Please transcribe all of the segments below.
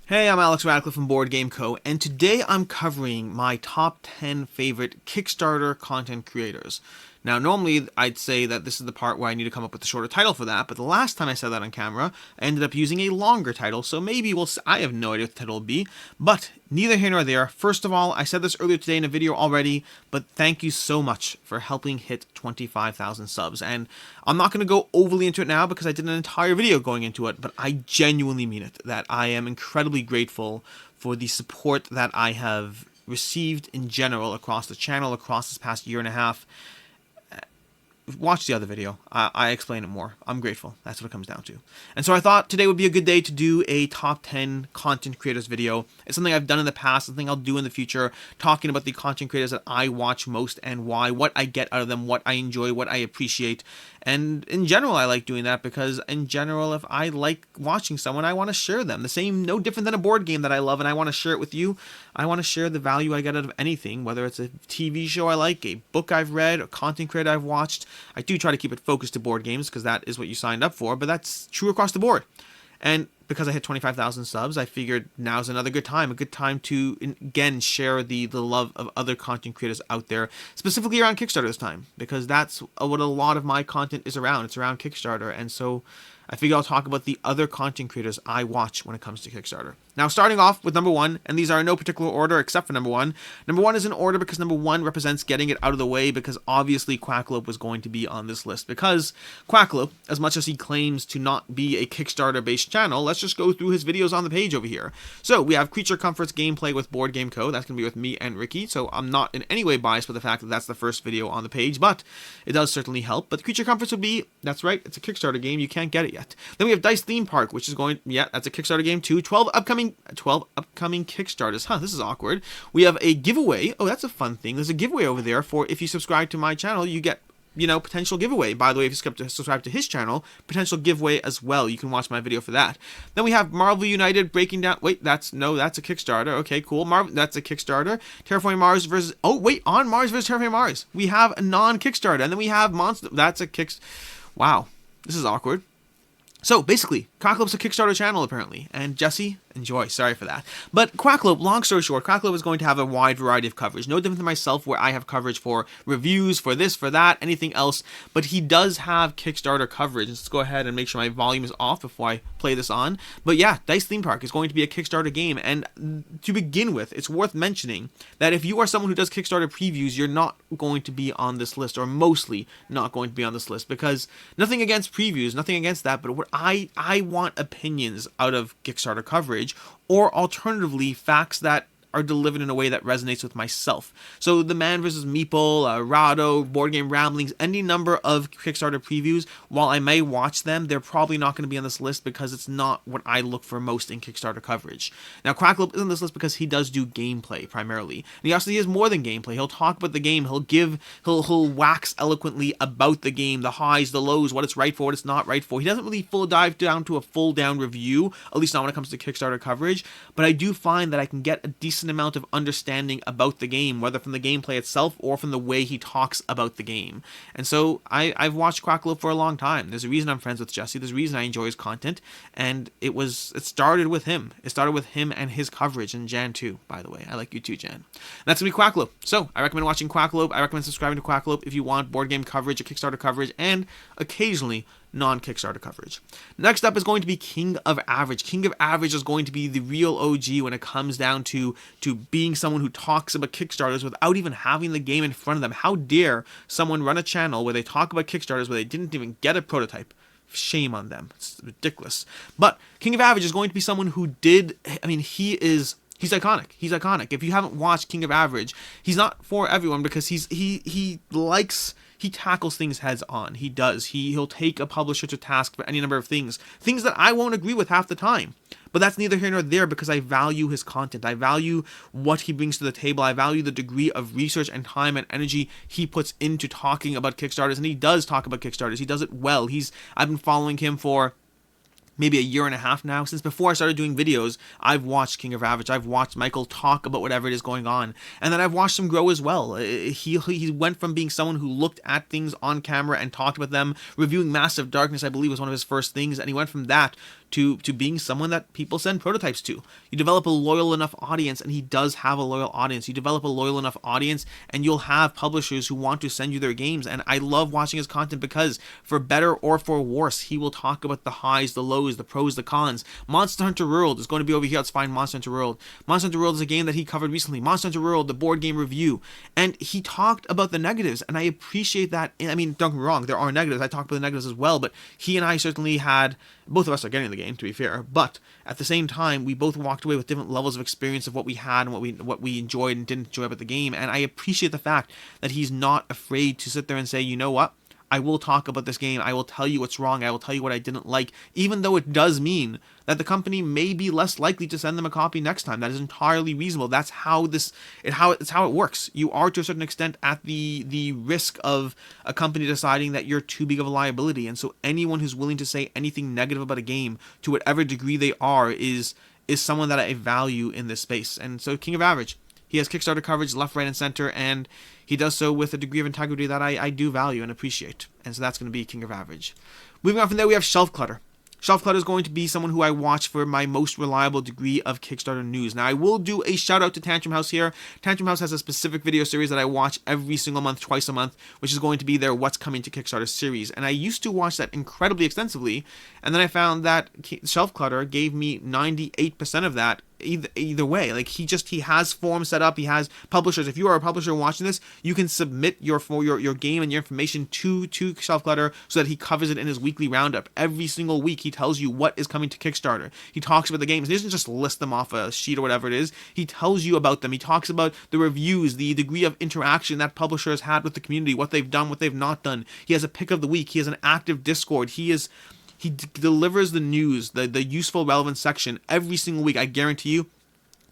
Hey, I'm Alex Radcliffe from BoardGameCo, and today I'm covering my top 10 favorite Kickstarter content creators. Now, normally I'd say that this is the part where I need to come up with a shorter title for that, but the last time I said that on camera, I ended up using a longer title, so maybe I have no idea what the title will be, but neither here nor there. First of all, I said this earlier today in a video already, but thank you so much for helping hit 25,000 subs, and I'm not going to go overly into it now because I did an entire video going into it, but I genuinely mean it, that I am incredibly grateful for the support that I have received in general across the channel, across this past year and a half. Watch the other video. I explain it more. I'm grateful. That's what it comes down to. And so I thought today would be a good day to do a top 10 content creators video. It's something I've done in the past, something I'll do in the future, talking about the content creators that I watch most and why, what I get out of them, what I enjoy, what I appreciate. And in general, I like doing that because in general, if I like watching someone, I want to share them. The same, no different than a board game that I love and I want to share it with you. I want to share the value I get out of anything, whether it's a TV show I like, a book I've read, a content creator I've watched. I do try to keep it focused to board games because that is what you signed up for, but that's true across the board. And because I hit 25,000 subs, I figured now's another good time, to, again, share the love of other content creators out there, specifically around Kickstarter this time, because that's what a lot of my content is around. It's around Kickstarter, and so I figure I'll talk about the other content creators I watch when it comes to Kickstarter. Now, starting off with number one, and these are in no particular order except for number one. Number one is in order because number one represents getting it out of the way, because obviously Quackalope was going to be on this list. Because Quackalope, as much as he claims to not be a Kickstarter-based channel, let's just go through his videos on the page over here. So we have Creature Comforts gameplay with BoardGameCo. That's going to be with me and Ricky, so I'm not in any way biased with the fact that that's the first video on the page, but it does certainly help. But Creature Comforts would be, that's right, it's a Kickstarter game, you can't get it yet. Then we have Dice Theme Park, which is going, yeah, that's a Kickstarter game too. 12 upcoming Kickstarters. This is awkward. We have a giveaway. Oh, that's a fun thing. There's a giveaway over there for if you subscribe to my channel, you get, potential giveaway. By the way, if you subscribe to his channel, potential giveaway as well. You can watch my video for that. Then we have Marvel United breaking down. Wait, that's a Kickstarter. Okay, cool. That's a Kickstarter. Terraforming Mars versus. Oh, wait, on Mars versus Terraforming Mars. We have a non-Kickstarter, and then we have Monster. That's a Wow, this is awkward. So basically, Quackalope's a Kickstarter channel apparently, and Jesse, enjoy. Sorry for that. But Quackalope, long story short, Quackalope is going to have a wide variety of coverage. No different than myself, where I have coverage for reviews, for this, for that, anything else. But he does have Kickstarter coverage. Let's go ahead and make sure my volume is off before I play this on. But yeah, Dice Theme Park is going to be a Kickstarter game. And to begin with, it's worth mentioning that if you are someone who does Kickstarter previews, you're not going to be on this list, or mostly not going to be on this list, because nothing against previews, nothing against that, but what I want opinions out of Kickstarter coverage, or alternatively facts that are delivered in a way that resonates with myself. So the Man vs. Meeple, Rado, Board Game Ramblings, any number of Kickstarter previews, while I may watch them, they're probably not going to be on this list because it's not what I look for most in Kickstarter coverage. Now, Quackalope is on this list because he does do gameplay primarily. And he has more than gameplay. He'll talk about the game. He'll wax eloquently about the game, the highs, the lows, what it's right for, what it's not right for. He doesn't really full dive down to a full down review, at least not when it comes to Kickstarter coverage, but I do find that I can get a decent amount of understanding about the game, whether from the gameplay itself or from the way he talks about the game. And so I've watched Quackalope for a long time. There's a reason I'm friends with Jesse. There's a reason I enjoy his content, and it started with him. It started with him and his coverage, and Jan too, by the way. I like you too, Jan. And that's gonna be Quackalope. So I recommend watching Quackalope. I recommend subscribing to Quackalope if you want board game coverage, or Kickstarter coverage, and occasionally non-Kickstarter coverage. Next up is going to be King of Average. King of Average is going to be the real OG when it comes down to being someone who talks about Kickstarters without even having the game in front of them. How dare someone run a channel where they talk about Kickstarters where they didn't even get a prototype? Shame on them. It's ridiculous. But King of Average is going to be someone who he's iconic. He's iconic. If you haven't watched King of Average, he's not for everyone because he tackles things heads on. He does. He'll take a publisher to task for any number of things that I won't agree with half the time. But that's neither here nor there because I value his content. I value what he brings to the table. I value the degree of research and time and energy he puts into talking about Kickstarters. And he does talk about Kickstarters. He does it well. I've been following him for maybe a year and a half now. Since before I started doing videos, I've watched King of Average. I've watched Michael talk about whatever it is going on. And then I've watched him grow as well. He went from being someone who looked at things on camera and talked about them. Reviewing Massive Darkness, I believe, was one of his first things. And he went from that to being someone that people send prototypes to. You develop a loyal enough audience, and he does have a loyal audience. You develop a loyal enough audience, and you'll have publishers who want to send you their games. And I love watching his content because, for better or for worse, he will talk about the highs, the lows, the pros, the cons. Monster Hunter World is going to be over here. Let's find Monster Hunter World. Monster Hunter World is a game that he covered recently. Monster Hunter World, the board game review. And he talked about the negatives, and I appreciate that. I mean, don't get me wrong, there are negatives. I talked about the negatives as well, but he and I certainly had, both of us are getting the game, to be fair, but at the same time, we both walked away with different levels of experience of what we had and what we enjoyed and didn't enjoy about the game. And I appreciate the fact that he's not afraid to sit there and say, you know what, I will talk about this game, I will tell you what's wrong, I will tell you what I didn't like, even though it does mean that the company may be less likely to send them a copy next time. That is entirely reasonable. That's how it's how it works. You are, to a certain extent, at the risk of a company deciding that you're too big of a liability. And so anyone who's willing to say anything negative about a game, to whatever degree they are, is someone that I value in this space. And so King of Average, he has Kickstarter coverage left, right, and center, and he does so with a degree of integrity that I do value and appreciate. And so that's going to be King of Average. Moving on from there, we have ShelfClutter. ShelfClutter is going to be someone who I watch for my most reliable degree of Kickstarter news. Now, I will do a shout out to Tantrum House here. Tantrum House has a specific video series that I watch every single month, twice a month, which is going to be their What's Coming to Kickstarter series. And I used to watch that incredibly extensively, and then I found that ShelfClutter gave me 98% of that either way. Like, he has forms set up, he has publishers. If you are a publisher watching this, you can submit your game and your information to ShelfClutter so that he covers it in his weekly roundup. Every single week he tells you what is coming to Kickstarter. He talks about the games. He doesn't just list them off a sheet or whatever it is. He tells you about them. He talks about the reviews, the degree of interaction that publisher has had with the community, what they've done, what they've not done. He has a pick of the week. He has an active Discord. He delivers the news, the useful, relevant section every single week. I guarantee you,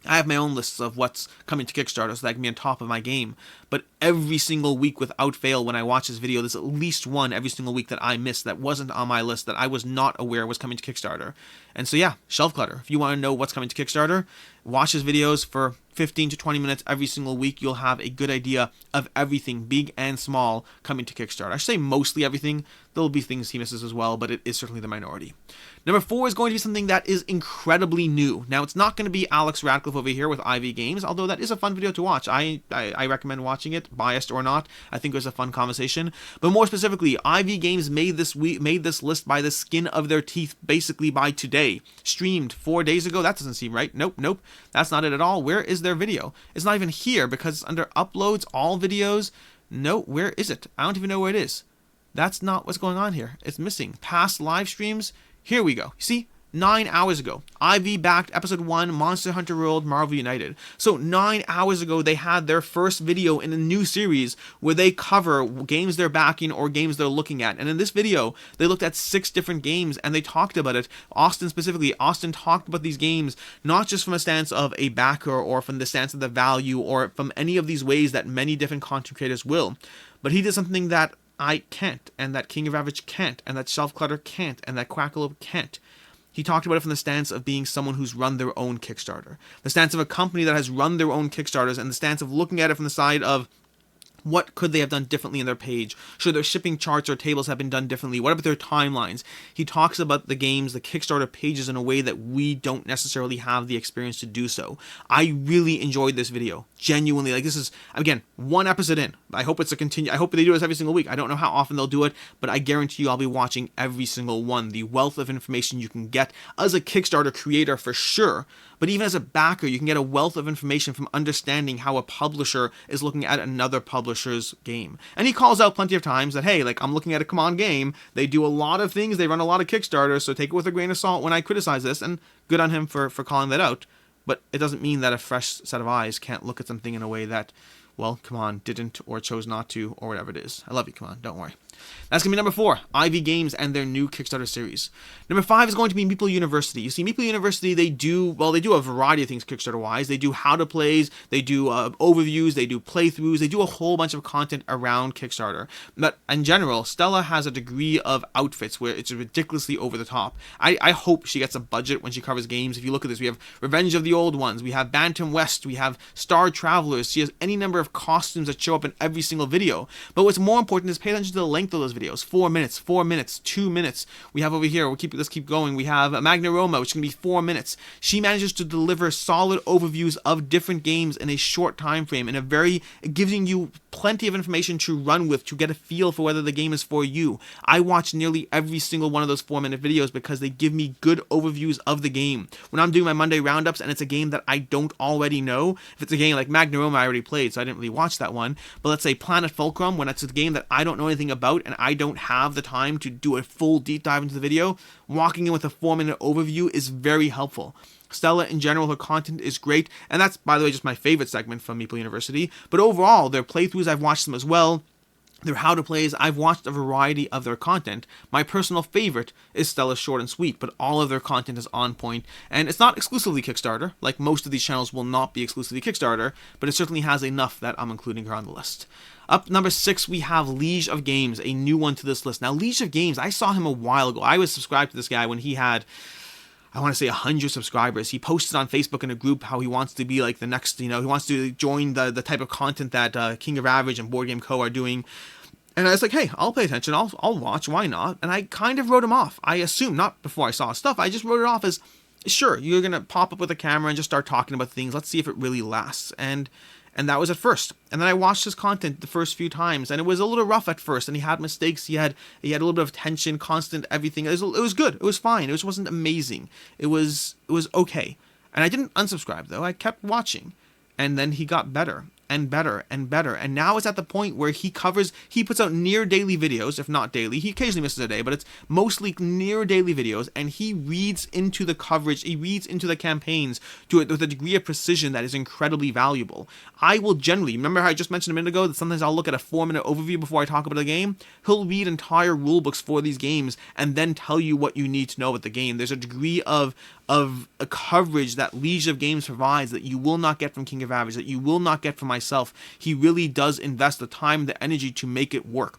I have my own lists of what's coming to Kickstarter so that I can be on top of my game. But every single week, without fail, when I watch this video, there's at least one every single week that I missed, that wasn't on my list, that I was not aware was coming to Kickstarter. And so yeah, ShelfClutter. If you want to know what's coming to Kickstarter, watch his videos for 15 to 20 minutes every single week. You'll have a good idea of everything, big and small, coming to Kickstarter. I should say mostly everything. There'll be things he misses as well, but it is certainly the minority. Number 4 is going to be something that is incredibly new. Now, it's not going to be Alex Radcliffe over here with IV Games, although that is a fun video to watch. I recommend watching it, biased or not. I think it was a fun conversation. But more specifically, IV Games made this list by the skin of their teeth, basically by today. Streamed 4 days ago. That doesn't seem right. Nope. That's not it at all. Where is their video? It's not even here because it's under uploads, all videos. No, where is it? I don't even know where it is. That's not what's going on here. It's missing. Past live streams. Here we go. See? 9 hours ago, IV backed episode 1, Monster Hunter World, Marvel United. So 9 hours ago, they had their first video in a new series where they cover games they're backing or games they're looking at. And in this video, they looked at 6 different games and they talked about it. Austin talked about these games, not just from a stance of a backer or from the stance of the value or from any of these ways that many different content creators will. But he did something that I can't, and that King of Average can't, and that ShelfClutter can't, and that Quackalope can't. He talked about it from the stance of being someone who's run their own Kickstarter. The stance of a company that has run their own Kickstarters, and the stance of looking at it from the side of what could they have done differently in their page? Should their shipping charts or tables have been done differently? What about their timelines? He talks about the games, the Kickstarter pages in a way that we don't necessarily have the experience to do so. I really enjoyed this video. Genuinely. Like, this is, again, 1 episode in. I hope it's a continue. I hope they do this every single week. I don't know how often they'll do it, but I guarantee you I'll be watching every single one. The wealth of information you can get as a Kickstarter creator for sure, but even as a backer, you can get a wealth of information from understanding how a publisher is looking at another publisher's game. And he calls out plenty of times that, hey, like, I'm looking at a Come On game. They do a lot of things. They run a lot of Kickstarters, so take it with a grain of salt when I criticize this, and good on him for calling that out. But it doesn't mean that a fresh set of eyes can't look at something in a way that, well, come on, didn't or chose not to, or whatever it is. I love you, come on, don't worry. That's going to be number 4, IV Games and their new Kickstarter series. Number 5 is going to be Meeple University. You see, Meeple University, they do a variety of things Kickstarter-wise. They do how-to-plays, they do overviews, they do playthroughs, they do a whole bunch of content around Kickstarter. But in general, Stella has a degree of outfits where it's ridiculously over the top. I hope she gets a budget when she covers games. If you look at this, we have Revenge of the Old Ones, we have Bantam West, we have Star Travelers. She has any number of costumes that show up in every single video. But what's more important is pay attention to the length of those videos. 4 minutes, 4 minutes, 2 minutes. We have over here, let's keep going. We have a Magna Roma, which can be 4 minutes. She manages to deliver solid overviews of different games in a short time frame, giving you plenty of information to run with to get a feel for whether the game is for you. I watch nearly every single one of those 4-minute videos because they give me good overviews of the game. When I'm doing my Monday roundups and it's a game that I don't already know, if it's a game like Magna Roma I already played, so I didn't really watch that one, but let's say Planet Fulcrum, when it's a game that I don't know anything about and I don't have the time to do a full deep dive into the video, walking in with a 4-minute overview is very helpful. Stella, in general, her content is great, and that's, by the way, just my favorite segment from Meeple University, but overall, their playthroughs, I've watched them as well. Their how-to-plays, I've watched a variety of their content. My personal favorite is Stella's Short and Sweet, but all of their content is on point, and it's not exclusively Kickstarter, like most of these channels will not be exclusively Kickstarter, but it certainly has enough that I'm including her on the list. Up number 6, we have Liege of Games, a new one to this list. Now, Liege of Games, I saw him a while ago. I was subscribed to this guy when he had, I want to say 100 subscribers. He posted on Facebook in a group how he wants to be like the next, he wants to join the type of content that King of Average and BoardGameCo are doing. And I was like, hey, I'll pay attention, I'll watch, why not? And I kind of wrote him off. I assume, not before I saw his stuff, I just wrote it off as, sure, you're going to pop up with a camera and just start talking about things. Let's see if it really lasts. And that was at first. And then I watched his content the first few times, and it was a little rough at first, and he had mistakes, he had a little bit of tension, constant everything. It was good, it was fine, it just wasn't amazing. It was okay. And I didn't unsubscribe, though. I kept watching. And then he got better and better and better. And now it's at the point where he puts out near daily videos, if not daily. He occasionally misses a day, but it's mostly near daily videos. And he reads into the coverage, he reads into the campaigns with a degree of precision that is incredibly valuable. I will generally, remember how I just mentioned a minute ago that sometimes I'll look at a 4-minute overview before I talk about a game? He'll read entire rule books for these games and then tell you what you need to know about the game. There's a degree of a coverage that Liege of Games provides that you will not get from King of Average, that you will not get from myself. He really does invest the time and the energy to make it work.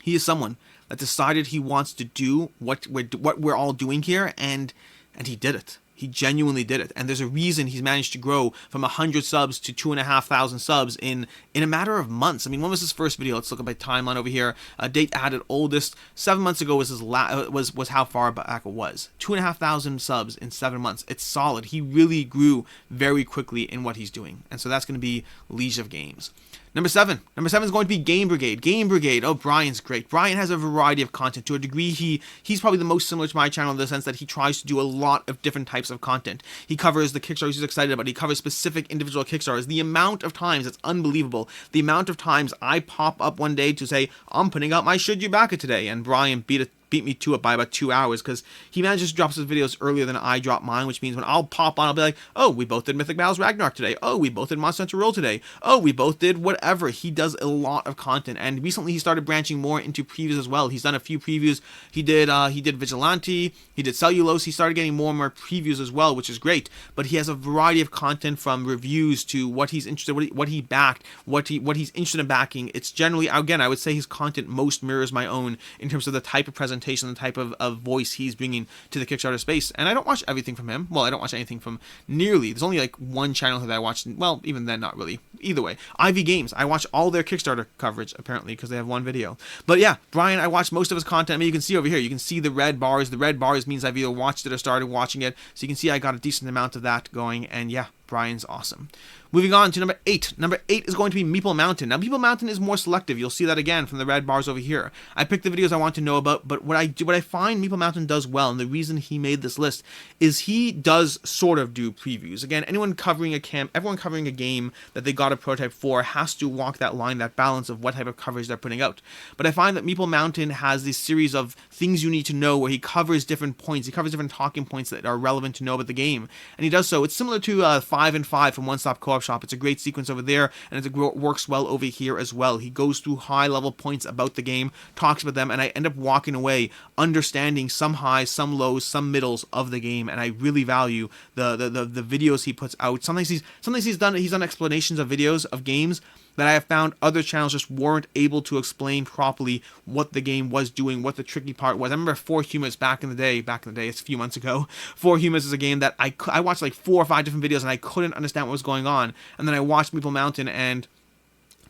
He is someone that decided he wants to do what we're all doing here, and he did it. He genuinely did it. And there's a reason he's managed to grow from 100 subs to 2,500 subs in a matter of months. I mean, when was his first video? Let's look at my timeline over here. Date added oldest. 7 months ago was was how far back it was. 2,500 subs in 7 months. It's solid. He really grew very quickly in what he's doing. And so that's going to be Liege of Games. Number 7 is going to be Game Brigade. Game Brigade. Oh, Brian's great. Brian has a variety of content. To a degree, he's probably the most similar to my channel in the sense that he tries to do a lot of different types of content. He covers the Kickstarters he's excited about. He covers specific individual Kickstarters. The amount of times, it's unbelievable. The amount of times I pop up one day to say, I'm putting out my Should You Back It today, and Brian beat me to it by about 2 hours because he manages to drop his videos earlier than I drop mine, which means when I'll pop on, I'll be like, oh, we both did Mythic Battles Ragnarok today. Oh, we both did Monster Hunter Roll today. Oh, we both did whatever. He does a lot of content, and recently he started branching more into previews as well. He's done a few previews. He did Vigilante, he did Cellulose. He started getting more and more previews as well, which is great. But he has a variety of content from reviews to what he's interested, what he backed, what he's interested in backing. It's generally, again, I would say his content most mirrors my own in terms of the type of presentation, the type of voice he's bringing to the Kickstarter space. And I don't watch everything from him. Well, I don't watch anything from nearly. There's only like one channel that I watch. Well, even then, not really. Either way, IV Games. I watch all their Kickstarter coverage, apparently, because they have one video. But yeah, Brian, I watch most of his content. I mean, you can see over here, you can see the red bars. The red bars means I've either watched it or started watching it. So you can see I got a decent amount of that going. And yeah, Brian's awesome. Moving on to number 8. Number 8 is going to be Meeple Mountain. Now, Meeple Mountain is more selective. You'll see that again from the red bars over here. I picked the videos I want to know about, but what I find Meeple Mountain does well, and the reason he made this list, is he does sort of do previews. Again, everyone covering a game that they got a prototype for has to walk that line, that balance of what type of coverage they're putting out. But I find that Meeple Mountain has this series of things you need to know where he covers different points. He covers different talking points that are relevant to know about the game. And he does so. It's similar to 5 and 5 from One Stop Co-op Shop. It's a great sequence over there, and it works well over here as well. He goes through high-level points about the game, talks about them, and I end up walking away understanding some highs, some lows, some middles of the game, and I really value the videos he puts out. Sometimes he's done explanations of videos of games that I have found other channels just weren't able to explain properly what the game was doing, what the tricky part was. I remember 4 Humans back in the day, it's a few months ago. 4 Humans is a game that I watched like 4 or 5 different videos and I couldn't understand what was going on. And then I watched Meeple Mountain and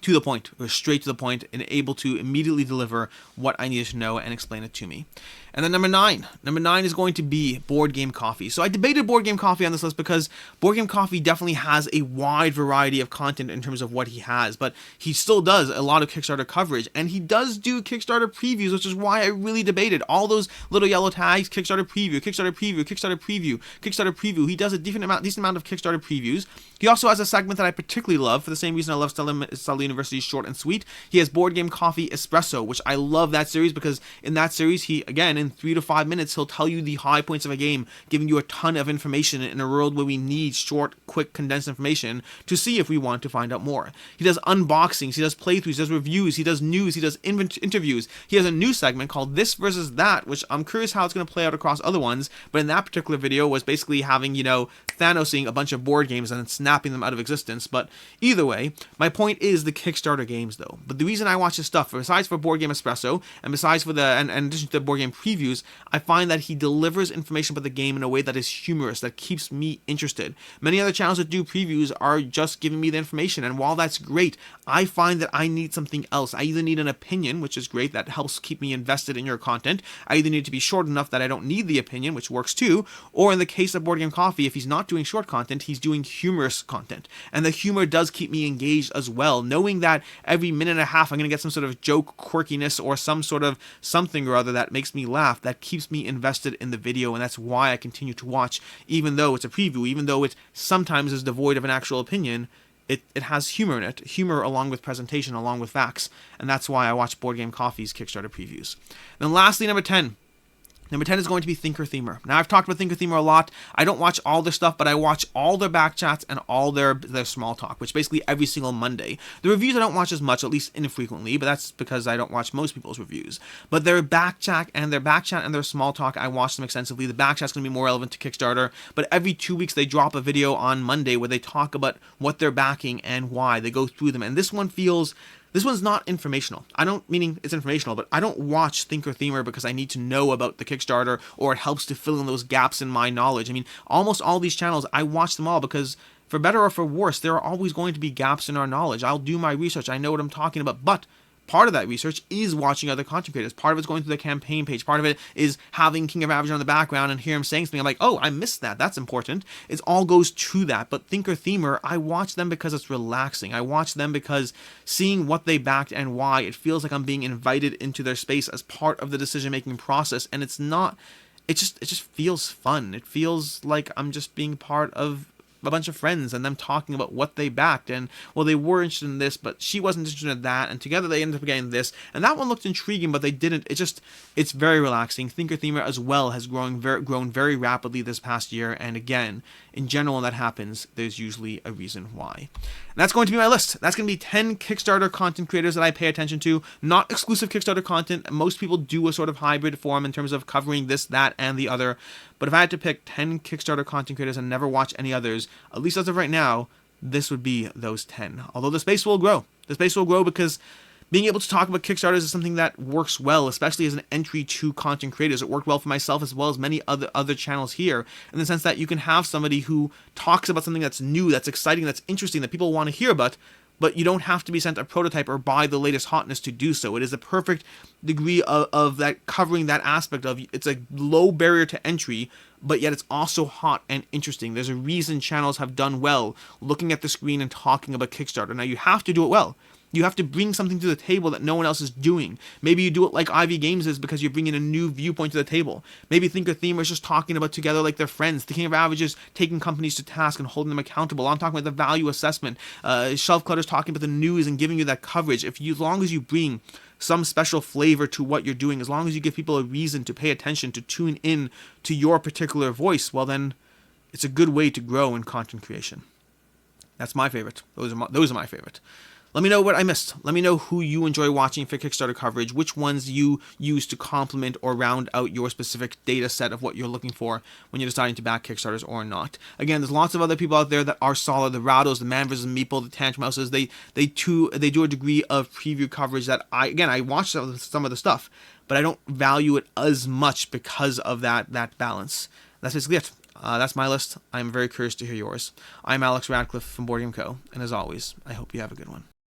to the point, or straight to the point, and able to immediately deliver what I needed to know and explain it to me. And then number nine is going to be BoardGameCoffee. So I debated BoardGameCoffee on this list because BoardGameCoffee definitely has a wide variety of content in terms of what he has, but he still does a lot of Kickstarter coverage, and he does do Kickstarter previews, which is why I really debated all those little yellow tags: Kickstarter preview, Kickstarter preview, Kickstarter preview, Kickstarter preview. He does a decent amount of Kickstarter previews. He also has a segment that I particularly love for the same reason I love Stella University's Short and Sweet. He has BoardGameCoffee Espresso, which I love that series because in that series, he, again, in 3 to 5 minutes, he'll tell you the high points of a game, giving you a ton of information in a world where we need short, quick, condensed information to see if we want to find out more. He does unboxings, he does playthroughs, he does reviews, he does news, he does interviews. He has a new segment called This versus That, which I'm curious how it's going to play out across other ones, but in that particular video was basically having, Thanosing a bunch of board games and then snapping them out of existence. But either way, my point is the Kickstarter games, though. But the reason I watch his stuff, besides for Board Game Espresso, and besides for in addition to the board game previews, I find that he delivers information about the game in a way that is humorous, that keeps me interested. Many other channels that do previews are just giving me the information, and while that's great, I find that I need something else. I either need an opinion, which is great, that helps keep me invested in your content. I either need to be short enough that I don't need the opinion, which works too, or in the case of BoardGameCoffee, if he's not doing short content, he's doing humorous content. And the humor does keep me engaged as well, knowing that every minute and a half I'm going to get some sort of joke, quirkiness, or some sort of something or other that makes me laugh, that keeps me invested in the video, and that's why I continue to watch, even though it's a preview, even though it sometimes is devoid of an actual opinion. It has humor in it, humor along with presentation, along with facts, and that's why I watch BoardGameCoffee's Kickstarter previews. And then lastly, number 10. Number 10 is going to be ThinkerThemer. Now, I've talked about ThinkerThemer a lot. I don't watch all their stuff, but I watch all their back chats and all their small talk, which basically every single Monday. The reviews I don't watch as much, at least infrequently, but that's because I don't watch most people's reviews. But their back chat and their small talk, I watch them extensively. The back chat's going to be more relevant to Kickstarter, but every 2 weeks they drop a video on Monday where they talk about what they're backing and why. They go through them, and this one's not informational. Meaning it's informational, but I don't watch ThinkerThemer because I need to know about the Kickstarter or it helps to fill in those gaps in my knowledge. I mean, almost all these channels, I watch them all because for better or for worse, there are always going to be gaps in our knowledge. I'll do my research. I know what I'm talking about, but part of that research is watching other content creators. Part of it's going through the campaign page. Part of it is having King of Average on the background and hear him saying something. I'm like, oh, I missed that. That's important. It all goes to that. But ThinkerThemer, I watch them because it's relaxing. I watch them because seeing what they backed and why, it feels like I'm being invited into their space as part of the decision-making process. And it's not, it just feels fun. It feels like I'm just being part of a bunch of friends and them talking about what they backed, and well, they were interested in this, but she wasn't interested in that, and together they ended up getting this, and that one looked intriguing, but they didn't. It's very relaxing. ThinkerThemer as well has grown very rapidly this past year, and again, in general, when that happens, there's usually a reason why. And that's going to be my list. That's going to be 10 Kickstarter content creators that I pay attention to. Not exclusive Kickstarter content. Most people do a sort of hybrid form in terms of covering this, that, and the other. But if I had to pick 10 Kickstarter content creators and never watch any others, at least as of right now, this would be those 10. Although the space will grow. The space will grow because being able to talk about Kickstarters is something that works well, especially as an entry to content creators. It worked well for myself as well as many other channels here, in the sense that you can have somebody who talks about something that's new, that's exciting, that's interesting, that people want to hear about, but you don't have to be sent a prototype or buy the latest hotness to do so. It is a perfect degree of that, covering that aspect of, it's a low barrier to entry, but yet it's also hot and interesting. There's a reason channels have done well looking at the screen and talking about Kickstarter. Now, you have to do it well. You have to bring something to the table that no one else is doing. Maybe you do it like Ivy Games is because you're bringing a new viewpoint to the table. Maybe ThinkerThemer is just talking about together like they're friends. The King of Average is taking companies to task and holding them accountable. I'm talking about the value assessment. ShelfClutter is talking about the news and giving you that coverage. As long as you bring some special flavor to what you're doing, as long as you give people a reason to pay attention, to tune in to your particular voice, well then, it's a good way to grow in content creation. That's my favorite. Those are my favorite. Let me know what I missed. Let me know who you enjoy watching for Kickstarter coverage, which ones you use to complement or round out your specific data set of what you're looking for when you're deciding to back Kickstarters or not. Again, there's lots of other people out there that are solid. The Rados, the Man vs. Meeple, the Tantrum Houses, they do a degree of preview coverage that I watch some of the stuff, but I don't value it as much because of that balance. That's basically it. That's my list. I'm very curious to hear yours. I'm Alex Radcliffe from Board Game Co., and as always, I hope you have a good one.